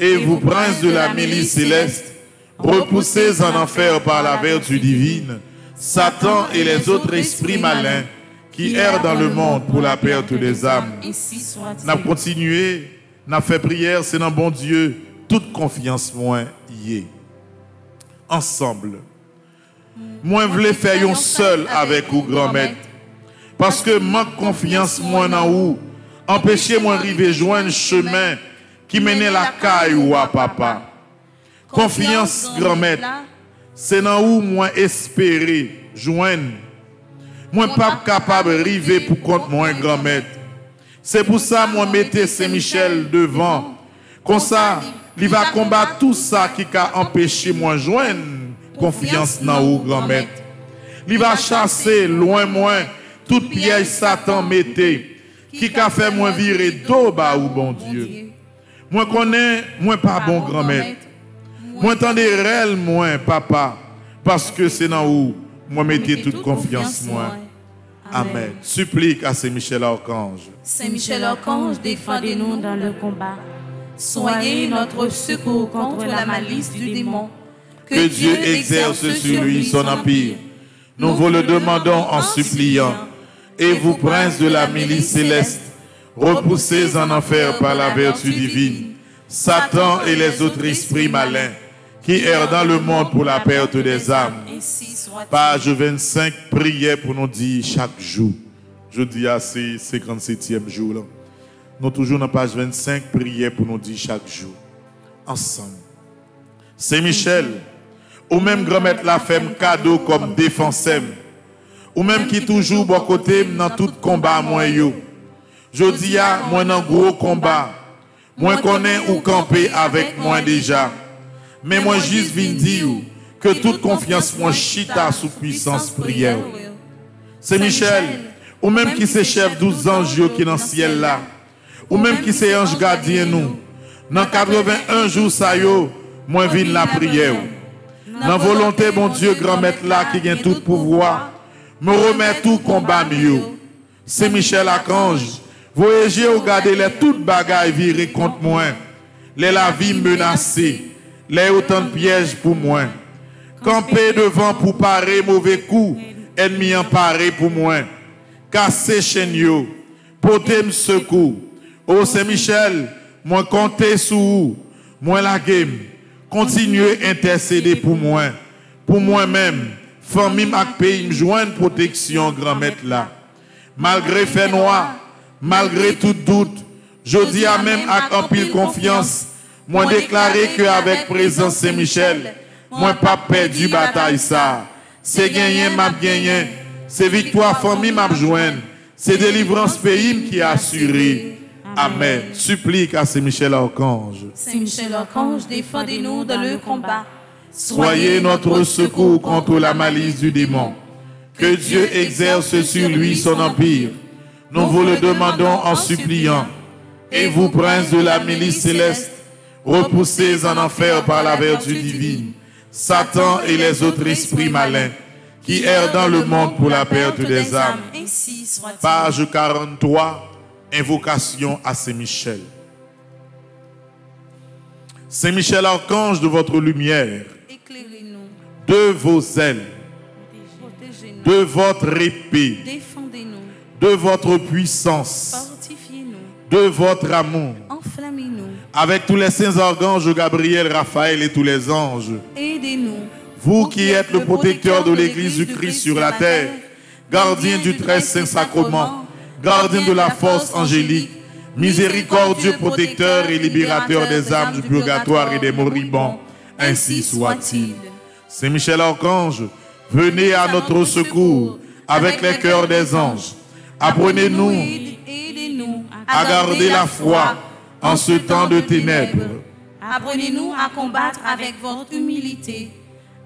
Et vous, princes de la milice céleste, repoussez en enfer par la vertu divine Satan et les autres esprits malins qui errent dans le monde pour la perte des âmes. Nous avons continué, nous avons fait prière, c'est dans bon Dieu, toute confiance moins y est. Ensemble. Moi, je voulais faire un seul avec vous, grand maître. Parce que ma confiance moins dans vous, empêchez-moi d'arriver joindre chemin qui mène la caille ou à papa. Confiance, grand maître, c'est dans où moi espérer joindre. Moi pas capable d'arriver pour compte moi, grand maître. C'est pour ça moi mettez Saint-Michel devant. Comme ça, il va combattre tout ça qui a empêché moi joindre confiance dans vous, grand maître. Il va chasser loin moins toute piège Satan mettez qui a fait moi virer d'eau bas ou bon Dieu. Moi connais, moi pas bon grand maître. Moi entendez réel moi papa parce que c'est dans où moi mettez toute confiance moi. Amen. Supplique à Saint-Michel Archange. Saint-Michel Archange, défendez-nous dans le combat. Soyez notre secours contre la malice du démon. Que Dieu exerce sur lui son empire. Nous vous le demandons en suppliant. Et vous, princes de la milice céleste, repoussez en enfer par la vertu divine Satan et les autres esprits malins qui errent dans le monde pour la perte des âmes. Page 25, prière pour nous dire chaque jour. Je dis à ces 57e jour là. Nous toujours dans page 25, prière pour nous dire chaque jour. Ensemble. Saint-Michel, ou même grand-maître la femme cadeau comme défenseur. Ou même qui toujours bon côté dans tout combat moi yo. Je dis à moi dans gros combat. Moi connais ou camper avec moi déjà. Mais moi juste viens dire que toute confiance moi chita sous puissance prière. C'est Michel, ou même qui c'est chef 12 anges qui dans le ciel là. Ou même qui c'est ange gardien nous. Dans 81 jours ça yo, moi viens la prière. Dans volonté bon Dieu grand maître là qui gagne tout pouvoir. Me remet tout combat mieux. C'est Michel Archange. Voyagez ou gardez les toutes bagailles virées contre moi. Les la vie menacée. Les autant de pièges pour moi. Camper devant pour parer mauvais coups. Ennemi emparé pour moi. Casser chaîne yo. Porter me secours. Oh Saint-Michel, moi compter sur vous. Moi la game. Continuez à intercéder pour moi. Pour moi-même. Famille ak pays me joindre protection grand maître là. Malgré fait noir, malgré tout doute, je dis à même avec un pile confiance, moi déclaré que avec présence Saint-Michel, moi pas perdu bataille ça. C'est gagné, m'a gagné, c'est victoire famille m'a joindre, c'est délivrance pays qui a assuré. Amen. Supplique à Saint-Michel Archange. Saint-Michel Archange, défendez-nous dans le combat. Soyez notre secours contre la malice du démon. Que Dieu exerce sur lui son empire. Nous vous le demandons en suppliant. Et vous, princes de la milice céleste, repoussez en enfer par la vertu divine Satan et les autres esprits malins qui errent dans le monde pour la perte des âmes. Ainsi soit-il. Page 43, invocation à Saint-Michel. Saint-Michel, archange de votre lumière, Éclairez-nous, de vos ailes, protégez-nous, de votre épée, défendez-nous, de votre puissance, fortifiez-nous, de votre amour, enflammez-nous, avec tous les saints archanges, Gabriel, Raphaël et tous les anges, aidez-nous. vous qui êtes le protecteur de l'Église du Christ sur la terre, gardien du très saint sacrement, gardien de la force angélique, miséricordieux protecteur et libérateur des âmes du purgatoire et des moribonds, ainsi soit-il. Saint Michel Archange, venez à notre secours avec les cœurs des anges. Apprenez-nous Aidez-nous à garder la foi en ce temps de ténèbres. Apprenez-nous à combattre avec votre humilité.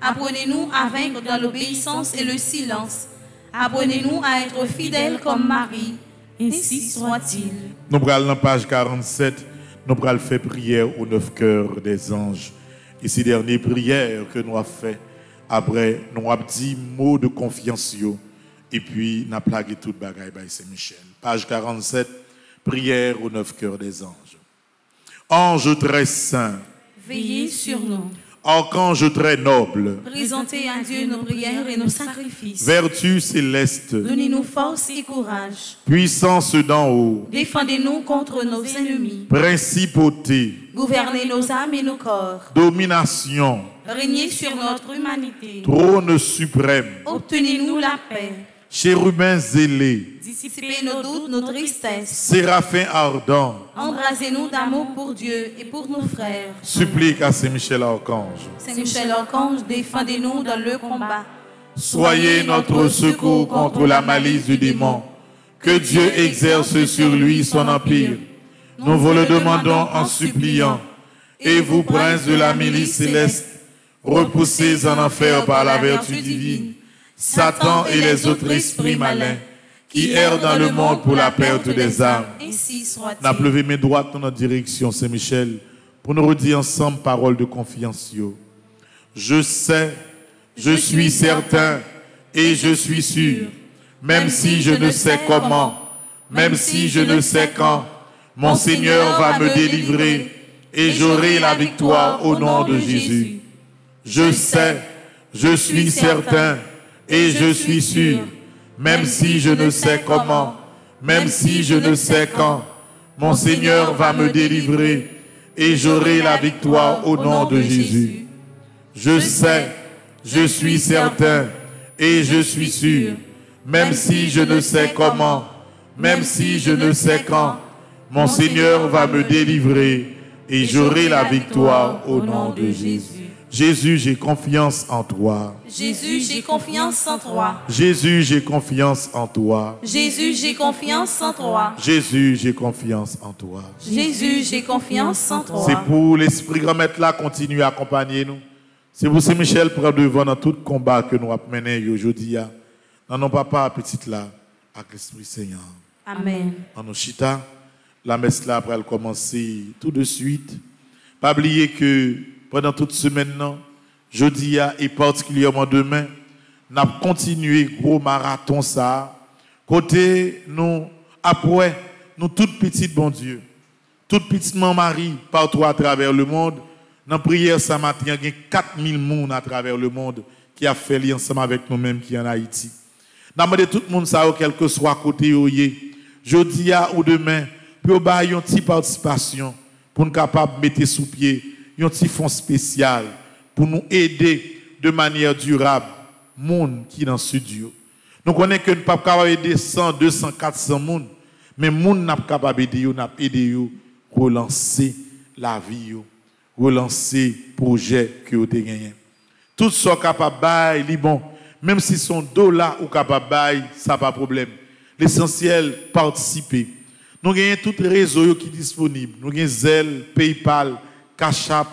Apprenez-nous à vaincre dans l'obéissance et le silence. Apprenez-nous à être fidèles comme Marie. Ainsi soit-il. Nous prenons la page 47, nous prenons faire prière aux 9 cœurs des anges. Et ces dernières prières que nous avons fait, après, nous avons dit mots de confiance. Et puis, nous avons plagué toute bagaille by Saint-Michel. Page 47, prière aux 9 cœurs des anges. Ange très saint, Veillez sur nous. archange très noble, Présentez à Dieu nos prières et nos sacrifices. vertu céleste, Donnez-nous force et courage. puissance d'en haut, Défendez-nous contre nos ennemis. principauté, Gouvernez nos âmes et nos corps. domination, Régnez sur notre humanité. trône suprême, Obtenez-nous la paix. chérubin zélé, Dissipez nos doutes, nos tristesses. séraphin ardent, Embrasez-nous d'amour pour Dieu et pour nos frères. supplique à Saint-Michel Archange. Saint-Michel Archange, défendez-nous dans le combat. Soyez notre secours contre la malice du démon. Que Dieu exerce sur lui son empire. Nous vous le demandons en suppliant. Et vous, princes de la milice céleste, repoussez en enfer par la vertu divine Satan et les autres esprits malins qui errent dans le monde pour la perte des âmes. Ainsi soit-il. N'a levé mes droites dans notre direction, Saint-Michel, pour nous redire ensemble parole de confiance. Je sais, je suis certain et je suis sûr, même si je ne sais comment, même si je ne sais quand, mon Seigneur va me délivrer et j'aurai la victoire au nom de Jésus. Je sais, je suis certain et je suis sûr, même si je ne sais comment, même si je ne sais quand, mon Seigneur va me délivrer et j'aurai la victoire au nom de Jésus. Je sais, je suis certain et je suis sûr, même si je ne sais comment, même si je ne sais quand, mon Seigneur va me délivrer et j'aurai la victoire au nom de Jésus. Jésus, j'ai confiance en toi. Jésus, j'ai confiance en toi. Jésus, j'ai confiance en toi. Jésus, j'ai confiance en toi. Jésus, j'ai confiance en toi. Jésus, j'ai confiance en toi. C'est pour l'Esprit grand maître là continuer à accompagner nous. C'est pour Saint-Michel prendre devant dans tout combat que nous avons mené aujourd'hui. Dans nos papas petites là, avec l'Esprit Seigneur. Amen. En nos chita, la messe là après elle commencer tout de suite. Pas oublier que pendant toute semaine, jeudi et particulièrement demain, nous avons continué gros marathon ça. Côté nous, après, nous toutes petites, bon Dieu, toutes petites Marie partout à travers le monde. Dans la prière ce matin, il y a 4000 personnes à travers le monde qui a fait lien ensemble avec nous-mêmes qui en Haïti. Nous demandons tout le monde ça, quel que soit côté jeudi ou demain, pour avoir une petite participation pour nous capables de mettre sous pied un petit fonds spécial pour nous aider de manière durable monde qui est dans le studio. Nous connaissons que nous ne pouvons pas aider 100, 200, 400 personnes, Mais moun n'a pas capable d'aider yo, n'a aider yo relancer la vie yo, relancer projet que yo te gagné. Tout ça capable bail li bon, même si son $, ou capable bail, ça pas problème. L'essentiel participer. Nous gagnons tout réseau qui est disponible. Nous gagnons Zelle, PayPal, Cash App,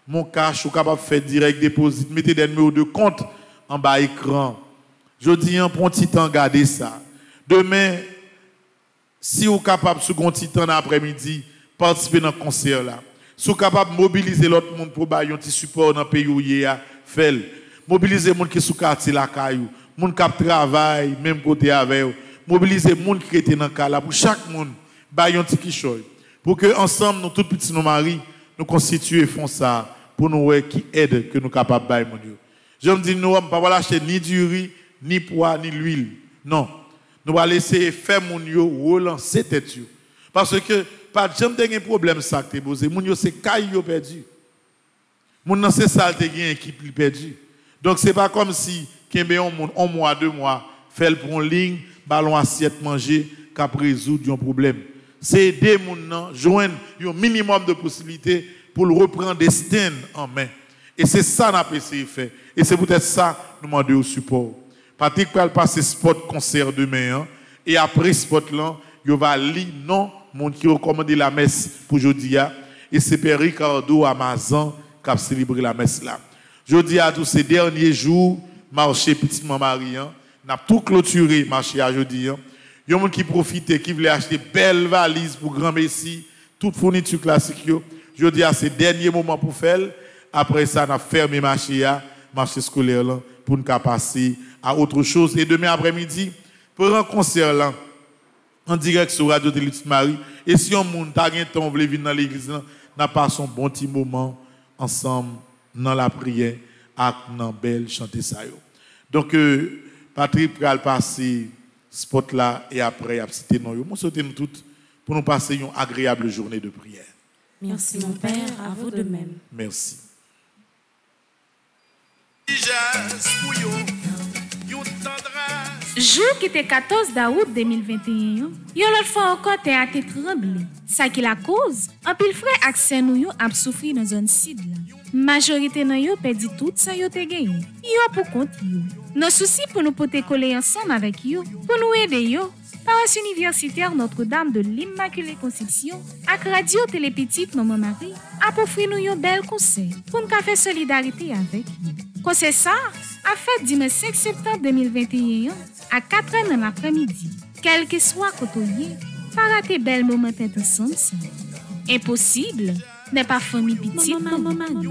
Mon Cash, ou capable faire direct déposit, mettez des numéros de compte en bas écran. Je dis un petit temps garder ça. Demain, si vous êtes capable sur un petit temps après-midi, participer dans le concert là. Si vous êtes capable de mobiliser l'autre monde pour bailler un petit support dans le pays où il y a, fait. Mobiliser les gens qui sont quartier la caillou, les gens qui travaillent même côté avec eux. Mobiliser les gens qui étaient dans le cas là pour chaque monde bailler un petit chose. Pour que ensemble nous tous petits nos maris nous constituer font ça pour nous qui aide que nous capables bailler mon Dieu. Je me dis nous on pas acheter ni du riz, ni poids, ni l'huile. Non. Nous allons laisser faire mon yo relancer tête yo. Parce que pas jamais de problème ça que posé. Mon yo c'est caille yo perdu. Mon nan c'est ça te gain équipe perdu. Donc c'est pas comme si kembe un mois, 2 mois fait pour une ligne, ballon assiette manger cap résoudre un problème. C'est aider mon nan joindre un minimum de possibilités pour le reprendre destin en main. Et c'est ça n'a pas essayé faire. Et c'est peut-être ça nous demander au support. Patrick va passer spot concert demain et après spot là, il va lire non mon qui recommande la messe pour aujourd'hui et c'est Père Ricardo Amazon qui a célébré la messe là. Jeudi à tous ces derniers jours, marché petite maman Marie, n'a tout clôturé marché à jeudi. Il y a des gens qui profitent, qui veulent acheter belles valises pour grand messie, toute fourniture classique. Jeudi à ces derniers moments pour faire. Après ça, on a fermé marché scolaire là pour nous passer à autre chose. Et demain après-midi, pour un concert là, en direct sur Radio Télé Petite Marie. Et si on monte, t'as un temps, veut venir dans l'église là, n'a passé un bon petit moment ensemble dans la prière, avec dans belle chanter ça yo. Donc Patrick va passer spot là et après il a cité nous. Moi souhaite nous toutes pour nous passer une agréable journée de prière. Merci mon Père, à vous de même. Merci. Jour qui était 14 août 2021, yon l'autre fois encore te a été tremblé. Ça qui la cause, en pile frère accès nous yo a souffri dans zone sud là. Majorité nan yo perdu tout ça yo te gagné. Yo pour compte yo. Nos soucis pour nous porter coller ensemble avec yo, pour nous aider yo. Paroisse universitaire Notre-Dame de l'Immaculée Conception ak Radio Télé Petite Maman Marie a offert nous un bel conseil pour nous faire solidarité avec yo. Conseil ça a fait dimanche 5 septembre 2021 à 4h dans l'après-midi. Quel que soit côté, pas rater bel moment ensemble ça. Impossible n'est pas famille petite maman Marie.